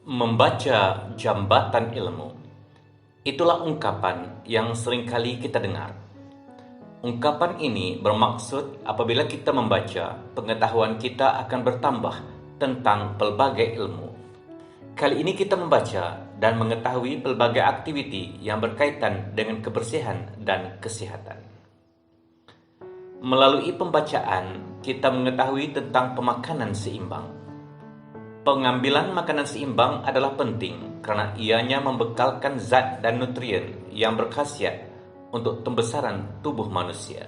Membaca jambatan ilmu. Itulah ungkapan yang seringkali kita dengar. Ungkapan ini bermaksud apabila kita membaca, pengetahuan kita akan bertambah tentang pelbagai ilmu. Kali ini kita membaca dan mengetahui pelbagai aktiviti yang berkaitan dengan kebersihan dan kesehatan. Melalui pembacaan, kita mengetahui tentang pemakanan seimbang. Pengambilan makanan seimbang adalah penting karena ianya membekalkan zat dan nutrien yang berkhasiat untuk pembesaran tubuh manusia.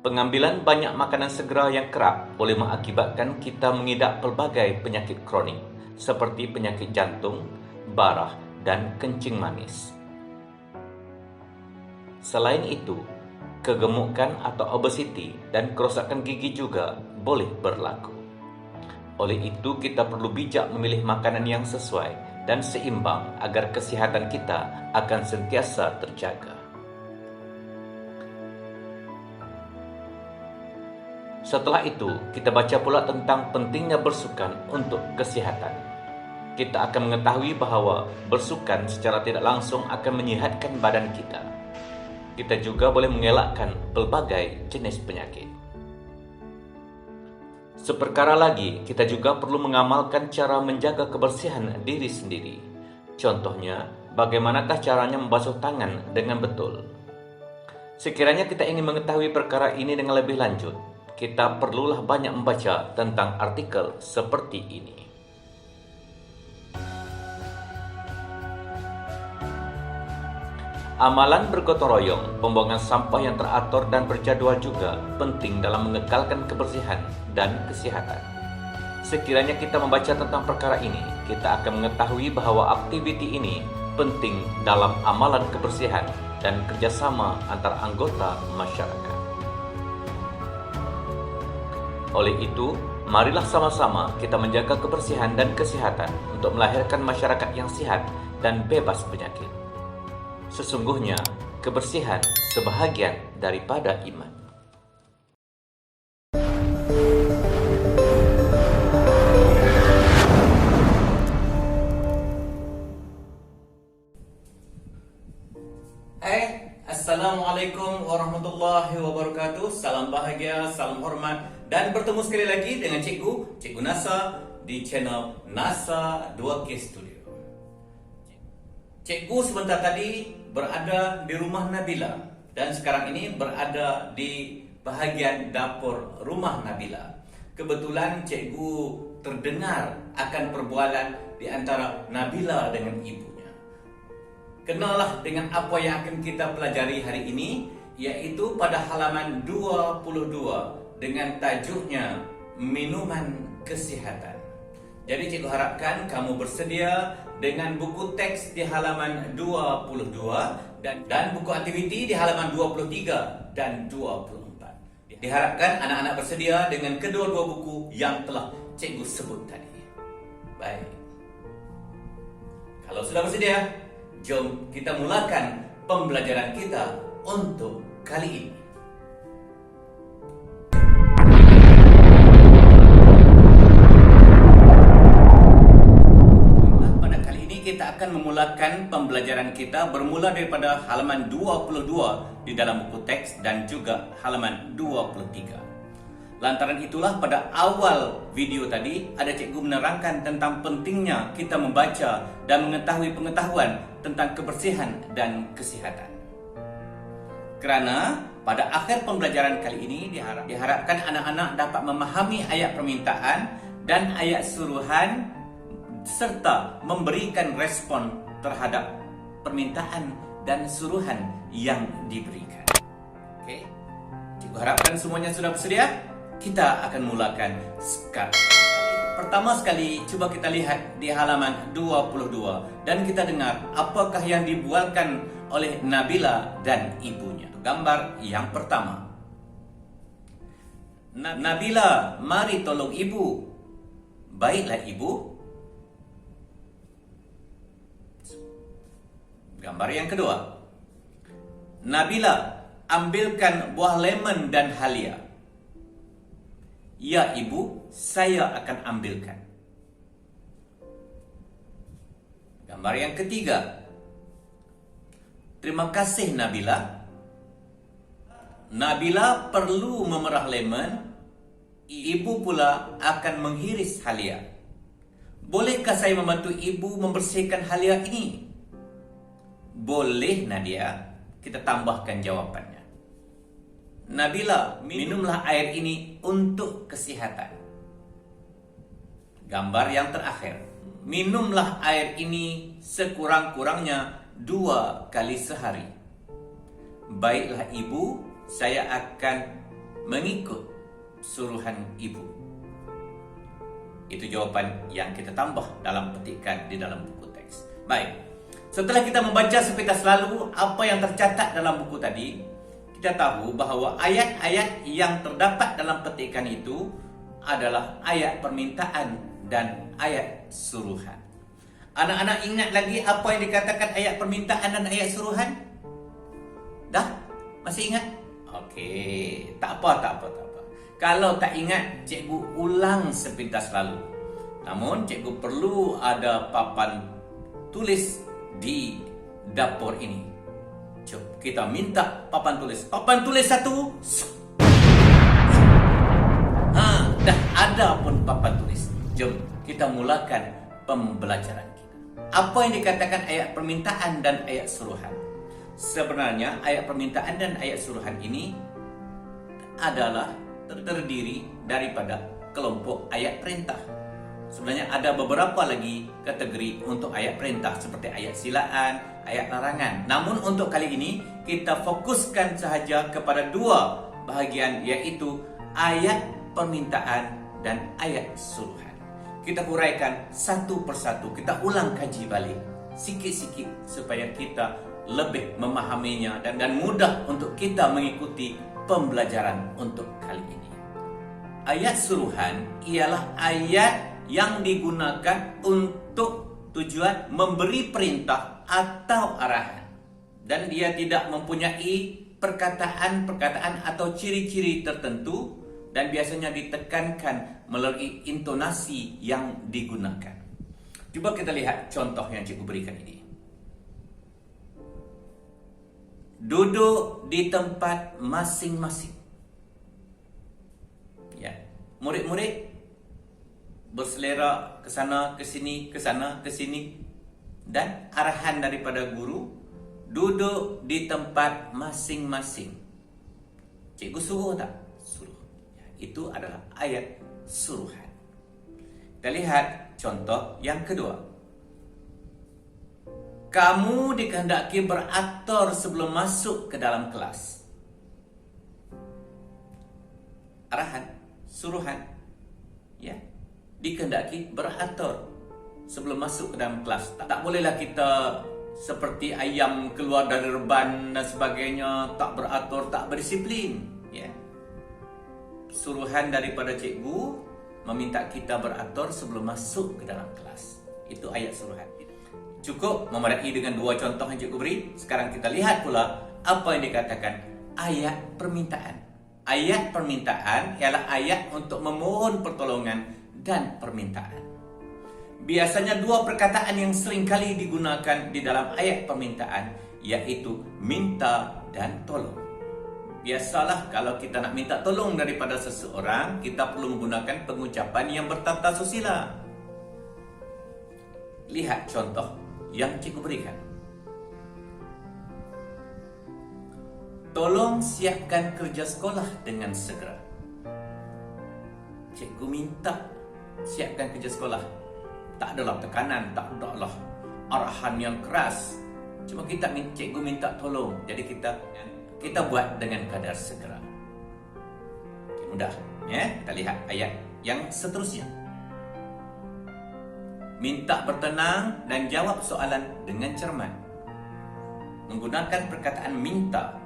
Pengambilan banyak makanan segera yang kerap boleh mengakibatkan kita mengidap pelbagai penyakit kronik seperti penyakit jantung, barah, dan kencing manis. Selain itu, kegemukan atau obesiti dan kerosakan gigi juga boleh berlaku. Oleh itu, kita perlu bijak memilih makanan yang sesuai dan seimbang agar kesihatan kita akan sentiasa terjaga. Setelah itu, kita baca pula tentang pentingnya bersukan untuk kesihatan. Kita akan mengetahui bahawa bersukan secara tidak langsung akan menyihatkan badan kita. Kita juga boleh mengelakkan pelbagai jenis penyakit. Seperkara lagi, kita juga perlu mengamalkan cara menjaga kebersihan diri sendiri. Contohnya, bagaimanakah caranya membasuh tangan dengan betul? Sekiranya kita ingin mengetahui perkara ini dengan lebih lanjut, kita perlulah banyak membaca tentang artikel seperti ini. Amalan bergotong royong, pembuangan sampah yang teratur dan berjadual juga penting dalam mengekalkan kebersihan dan kesehatan. Sekiranya kita membaca tentang perkara ini, kita akan mengetahui bahawa aktiviti ini penting dalam amalan kebersihan dan kerjasama antar anggota masyarakat. Oleh itu, marilah sama-sama kita menjaga kebersihan dan kesehatan untuk melahirkan masyarakat yang sihat dan bebas penyakit. Sesungguhnya, kebersihan sebahagian daripada iman. Assalamualaikum warahmatullahi wabarakatuh. Salam bahagia, salam hormat, dan bertemu sekali lagi dengan Cikgu Nasa di channel NASA 2K Studio. Cikgu sebentar tadi berada di rumah Nabila dan sekarang ini berada di bahagian dapur rumah Nabila. Kebetulan cikgu terdengar akan perbualan di antara Nabila dengan ibunya. Kenalah dengan apa yang akan kita pelajari hari ini, yaitu pada halaman 22 dengan tajuknya Minuman Kesihatan. Jadi cikgu harapkan kamu bersedia dengan buku teks di halaman 22 dan buku aktiviti di halaman 23 dan 24. Diharapkan anak-anak bersedia dengan kedua-dua buku yang telah cikgu sebut tadi. Baik. Kalau sudah bersedia, jom kita mulakan pembelajaran kita untuk kali ini. Kita akan memulakan pembelajaran kita bermula daripada halaman 22 di dalam buku teks dan juga halaman 23. Lantaran itulah pada awal video tadi ada cikgu menerangkan tentang pentingnya kita membaca dan mengetahui pengetahuan tentang kebersihan dan kesehatan. Kerana pada akhir pembelajaran kali ini diharapkan anak-anak dapat memahami ayat permintaan dan ayat suruhan serta memberikan respon terhadap permintaan dan suruhan yang diberikan. Okey. Cikgu harapkan semuanya sudah bersedia. Kita akan mulakan sekarang. Pertama sekali, cuba kita lihat di halaman 22 dan kita dengar apakah yang dibualkan oleh Nabila dan ibunya. Gambar yang pertama. Nabila, mari tolong ibu. Baiklah ibu. Gambar yang kedua. Nabila, ambilkan buah lemon dan halia. Ya ibu, saya akan ambilkan. Gambar yang ketiga. Terima kasih Nabila. Nabila perlu memerah lemon. Ibu pula akan menghiris halia. Bolehkah saya membantu ibu membersihkan halia ini? Boleh Nadia. Kita tambahkan jawabannya. Nabila, minumlah air ini untuk kesehatan. Gambar yang terakhir. Minumlah air ini sekurang-kurangnya 2 kali sehari. Baiklah ibu, saya akan mengikut suruhan ibu. Itu jawaban yang kita tambah dalam petikan di dalam buku teks. Baik, setelah kita membaca sepintas lalu apa yang tercatat dalam buku tadi, kita tahu bahwa ayat-ayat yang terdapat dalam petikan itu adalah ayat permintaan dan ayat suruhan. Anak-anak ingat lagi apa yang dikatakan ayat permintaan dan ayat suruhan? Dah? Masih ingat? Okey, tak apa. Kalau tak ingat, cikgu ulang sepintas lalu. Namun cikgu perlu ada papan tulis di dapur ini. Jom kita minta papan tulis. Papan tulis 1. Dah ada pun papan tulis. Jom kita mulakan pembelajaran kita. Apa yang dikatakan ayat permintaan dan ayat suruhan? Sebenarnya ayat permintaan dan ayat suruhan ini adalah terdiri daripada kelompok ayat perintah. Sebenarnya ada beberapa lagi kategori untuk ayat perintah seperti ayat silaan, ayat larangan. Namun untuk kali ini kita fokuskan sahaja kepada 2 bahagian, iaitu ayat permintaan dan ayat suruhan. Kita huraikan satu persatu, kita ulang kaji balik sikit-sikit supaya kita lebih memahaminya dan mudah untuk kita mengikuti pembelajaran untuk kali ini. Ayat suruhan ialah ayat yang digunakan untuk tujuan memberi perintah atau arahan, dan dia tidak mempunyai perkataan-perkataan atau ciri-ciri tertentu, dan biasanya ditekankan melalui intonasi yang digunakan. Cuba kita lihat contoh yang cikgu berikan ini. Duduk di tempat masing-masing. Ya, murid-murid berselera ke sana, ke sini, ke sana, ke sini, dan arahan daripada guru, duduk di tempat masing-masing. Cikgu suruh tak? Suruh. Ya, itu adalah ayat suruhan. Kita lihat contoh yang kedua. Kamu dikehendaki beratur sebelum masuk ke dalam kelas. Arahan, suruhan. Ya, dikehendaki beratur sebelum masuk ke dalam kelas. Tak bolehlah kita seperti ayam keluar dari reban dan sebagainya, tak beratur, tak berdisiplin. Ya. Suruhan daripada cikgu meminta kita beratur sebelum masuk ke dalam kelas. Itu ayat suruhan. Cukup memadai dengan 2 contoh yang cikgu beri. Sekarang kita lihat pula apa yang dikatakan ayat permintaan. Ayat permintaan ialah ayat untuk memohon pertolongan dan permintaan. Biasanya 2 perkataan yang sering kali digunakan di dalam ayat permintaan, iaitu minta dan tolong. Biasalah kalau kita nak minta tolong daripada seseorang, kita perlu menggunakan pengucapan yang bertata susila. Lihat contoh yang cikgu berikan. Tolong siapkan kerja sekolah dengan segera. Cikgu minta siapkan kerja sekolah. Tak adalah tekanan, tak adalah arahan yang keras. Cuma cikgu minta tolong. Jadi kita buat dengan kadar segera. Mudah, ya. Kita lihat ayat yang seterusnya. Minta bertenang dan jawab soalan dengan cermat. Menggunakan perkataan minta.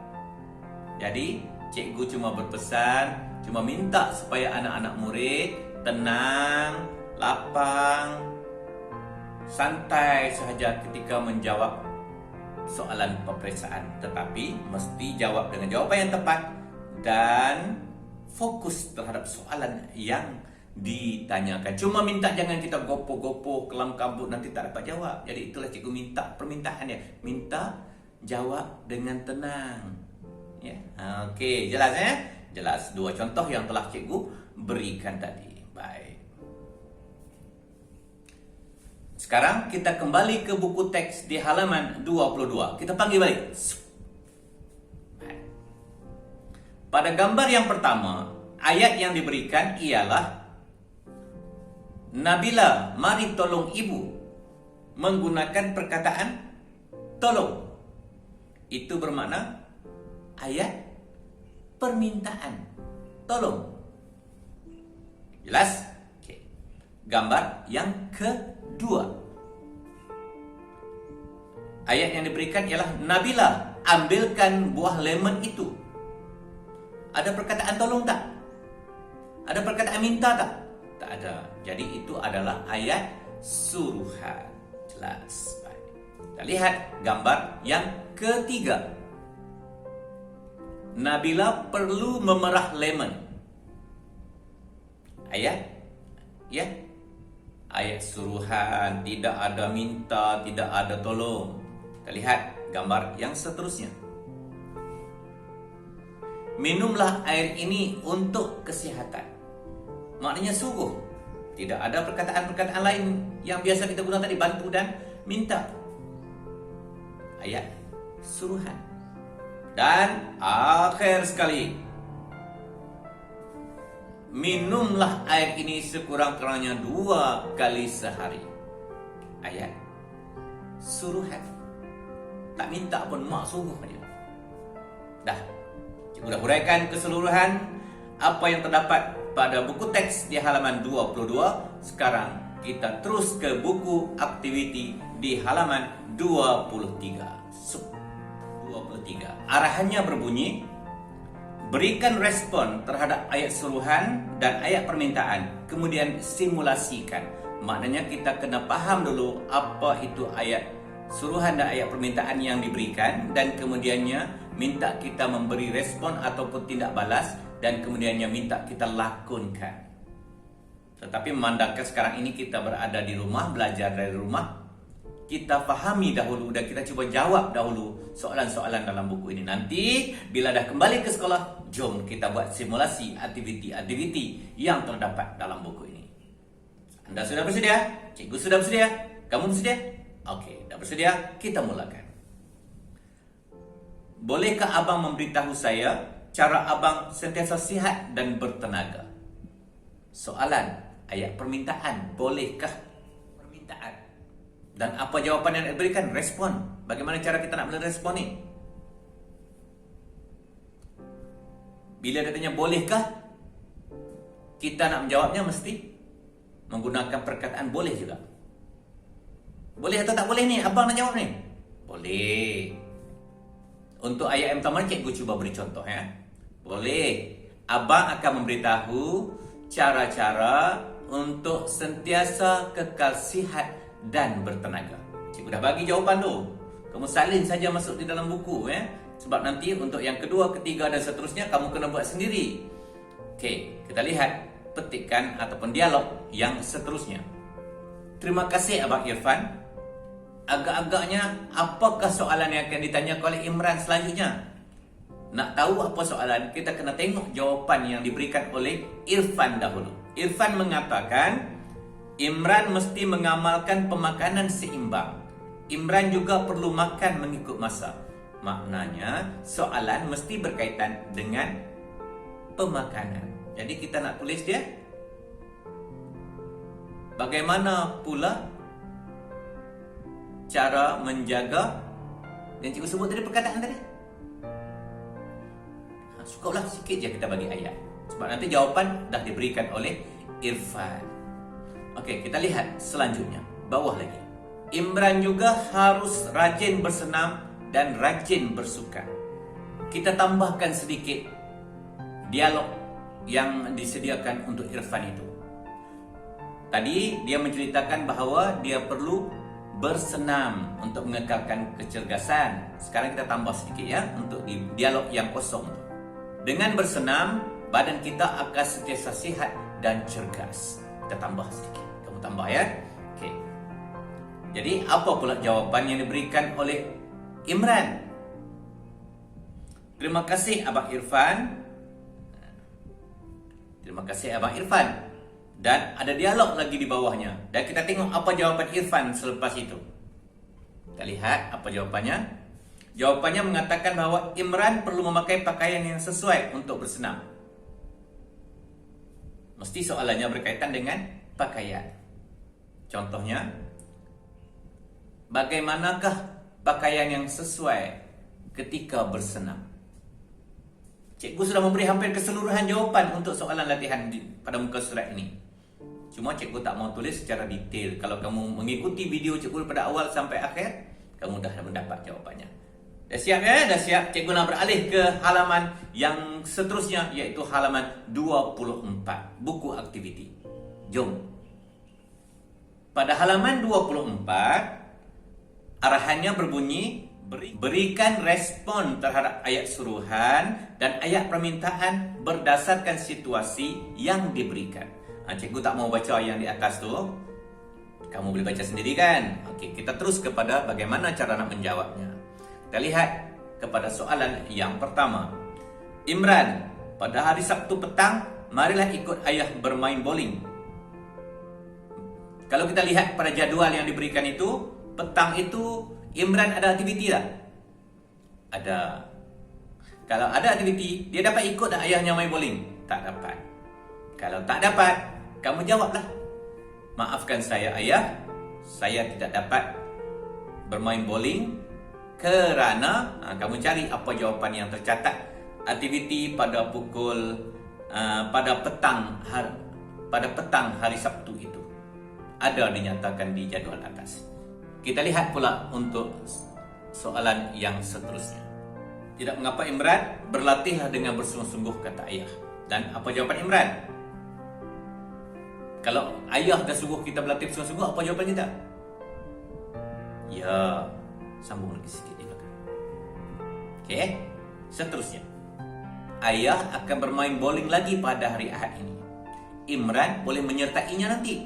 Jadi, cikgu cuma berpesan, cuma minta supaya anak-anak murid tenang, lapang, santai sahaja ketika menjawab soalan peperiksaan. Tetapi mesti jawab dengan jawapan yang tepat dan fokus terhadap soalan yang ditanyakan. Cuma minta jangan kita gopoh-gopoh kelam kabut nanti tak dapat jawab. Jadi itulah cikgu minta permintaannya. Minta jawab dengan tenang. Ya. Okey, jelas Jelas. Dua contoh yang telah cikgu berikan tadi. Baik. Sekarang kita kembali ke buku teks di halaman 22. Kita panggil balik. Pada gambar yang pertama, ayat yang diberikan ialah Nabila, mari tolong ibu, menggunakan perkataan tolong. Itu bermakna ayat permintaan tolong. Jelas? Okay. Gambar yang kedua, ayat yang diberikan ialah Nabila, ambilkan buah lemon itu. Ada perkataan tolong tak? Ada perkataan minta tak? Tak ada. Jadi itu adalah ayat suruhan. Jelas. Baik. Kita lihat gambar yang ketiga. Nabila perlu memerah lemon. Ayat ayat suruhan, tidak ada minta, tidak ada tolong. Kita lihat gambar yang seterusnya. Minumlah air ini untuk kesihatan. Maknanya suruh. Tidak ada perkataan-perkataan lain yang biasa kita guna tadi, bantu dan minta. Ayat suruhan. Dan akhir sekali, minumlah air ini sekurang-kurangnya 2 kali sehari. Ayat suruhan. Tak minta pun, mak suruh saja. Dah, cikgu dah huraikan keseluruhan apa yang terdapat pada buku teks di halaman 22. Sekarang kita terus ke buku aktiviti di halaman 23. 23. Arahannya berbunyi, berikan respon terhadap ayat suruhan dan ayat permintaan, kemudian simulasikan. Maknanya kita kena faham dulu apa itu ayat suruhan dan ayat permintaan yang diberikan, dan kemudiannya minta kita memberi respon ataupun tindak balas, dan kemudiannya minta kita lakukan. Tetapi memandangkan sekarang ini kita berada di rumah, belajar dari rumah, kita fahami dahulu dan kita cuba jawab dahulu soalan-soalan dalam buku ini. Nanti bila dah kembali ke sekolah, jom kita buat simulasi aktiviti-aktiviti yang terdapat dalam buku ini. Anda sudah bersedia? Cikgu sudah bersedia? Kamu bersedia? Okey, dah bersedia? Kita mulakan. Bolehkah abang memberitahu saya cara abang sentiasa sihat dan bertenaga? Soalan, ayat permintaan, bolehkah permintaan? Dan apa jawapan yang diberikan? Respon. Bagaimana cara kita nak merespon ni? Bila dia tanya bolehkah, kita nak menjawabnya mesti menggunakan perkataan boleh juga. Boleh atau tak boleh ni? Abang nak jawab ni? Boleh. Untuk ayat yang pertama, cikgu cuba beri contoh ya. Boleh. Abang akan memberitahu cara-cara untuk sentiasa kekal sihat dan bertenaga. Cikgu dah bagi jawapan tu. Kamu salin saja masuk di dalam buku ya. Sebab nanti untuk yang kedua, ketiga dan seterusnya kamu kena buat sendiri. Okey, kita lihat petikan ataupun dialog yang seterusnya. Terima kasih Abang Irfan. Agak-agaknya apakah soalan yang akan ditanyakan oleh Imran selanjutnya? Nak tahu apa soalan, kita kena tengok jawapan yang diberikan oleh Irfan dahulu. Irfan mengatakan Imran mesti mengamalkan pemakanan seimbang. Imran juga perlu makan mengikut masa. Maknanya soalan mesti berkaitan dengan pemakanan. Jadi kita nak tulis dia, bagaimana pula cara menjaga, dan cikgu sebut tadi perkataan tadi. Cukuplah sikit je kita bagi ayat. Sebab nanti jawapan dah diberikan oleh Irfan. Okey, kita lihat selanjutnya. Bawah lagi. Imran juga harus rajin bersenam dan rajin bersukan. Kita tambahkan sedikit dialog yang disediakan untuk Irfan itu. Tadi dia menceritakan bahawa dia perlu bersenam untuk mengekalkan kecergasan. Sekarang kita tambah sedikit ya untuk di dialog yang kosong. Dengan bersenam, badan kita akan sentiasa sihat dan cergas. Kita tambah sedikit. Kamu tambah ya. Okey. Jadi apa pula jawapan yang diberikan oleh Imran? Terima kasih Abang Irfan. Terima kasih Abang Irfan. Dan ada dialog lagi di bawahnya. Dan kita tengok apa jawapan Irfan selepas itu. Kita lihat apa jawapannya. Jawapannya mengatakan bahawa Imran perlu memakai pakaian yang sesuai untuk bersenam. Mesti soalannya berkaitan dengan pakaian. Contohnya, bagaimanakah pakaian yang sesuai ketika bersenam? Cikgu sudah memberi hampir keseluruhan jawapan untuk soalan latihan pada muka surat ini. Cuma cikgu tak mau tulis secara detail. Kalau kamu mengikuti video cikgu pada awal sampai akhir, kamu dah mendapat jawapannya. Dah siap ya? Dah siap? Cikgu nak beralih ke halaman yang seterusnya, iaitu halaman 24, buku aktiviti. Jom. Pada halaman 24, arahannya berbunyi, berikan respon terhadap ayat suruhan dan ayat permintaan berdasarkan situasi yang diberikan. Cikgu tak mau baca yang di atas tu. Kamu boleh baca sendiri kan? Okey, kita terus kepada bagaimana cara nak menjawabnya. Kita lihat kepada soalan yang pertama. Imran, pada hari Sabtu petang, marilah ikut ayah bermain bowling. Kalau kita lihat pada jadual yang diberikan itu, petang itu Imran ada aktiviti tak? Ada. Kalau ada aktiviti, dia dapat ikut tak ayahnya main bowling? Tak dapat. Kalau tak dapat, kamu jawablah. Maafkan saya ayah, saya tidak dapat bermain bowling kerana kamu cari apa jawapan yang tercatat. Aktiviti pada pada petang hari Sabtu itu ada dinyatakan di jadual atas. Kita lihat pula untuk soalan yang seterusnya. Tidak mengapa Imran, berlatihlah dengan bersungguh-sungguh, kata ayah. Dan apa jawapan Imran? Kalau ayah dah suruh kita berlatih bersungguh-sungguh, apa jawapan kita? Ya, sambung lagi sikit di belakang. Okey, seterusnya. Ayah akan bermain bowling lagi pada hari Ahad ini. Imran boleh menyertainya nanti.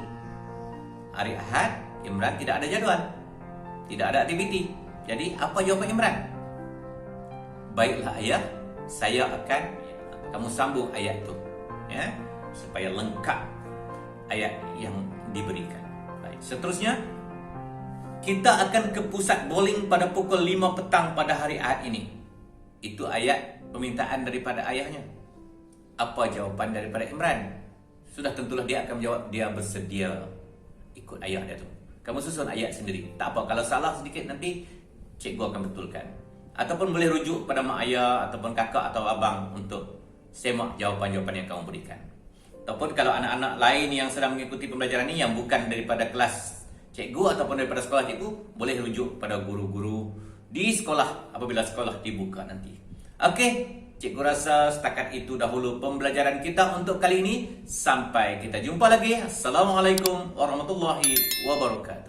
Hari Ahad, Imran tidak ada jadual, tidak ada aktiviti. Jadi, apa jawapan Imran? Baiklah ayah, saya akan, kamu sambung ayat itu, ya, supaya lengkap ayat yang diberikan. Baik, seterusnya. Kita akan ke pusat bowling pada pukul 5 petang pada hari Ahad ini. Itu ayat permintaan daripada ayahnya. Apa jawapan daripada Imran? Sudah tentulah dia akan menjawab dia bersedia ikut ayah dia tu. Kamu susun ayat sendiri. Tak apa, kalau salah sedikit nanti cikgu akan betulkan. Ataupun boleh rujuk pada mak ayah ataupun kakak atau abang untuk semak jawapan-jawapan yang kamu berikan. Ataupun kalau anak-anak lain yang sedang mengikuti pembelajaran ini yang bukan daripada kelas cikgu ataupun daripada sekolah cikgu, boleh rujuk pada guru-guru di sekolah apabila sekolah dibuka nanti. Okey, cikgu rasa setakat itu dahulu pembelajaran kita untuk kali ini. Sampai kita jumpa lagi. Assalamualaikum warahmatullahi wabarakatuh.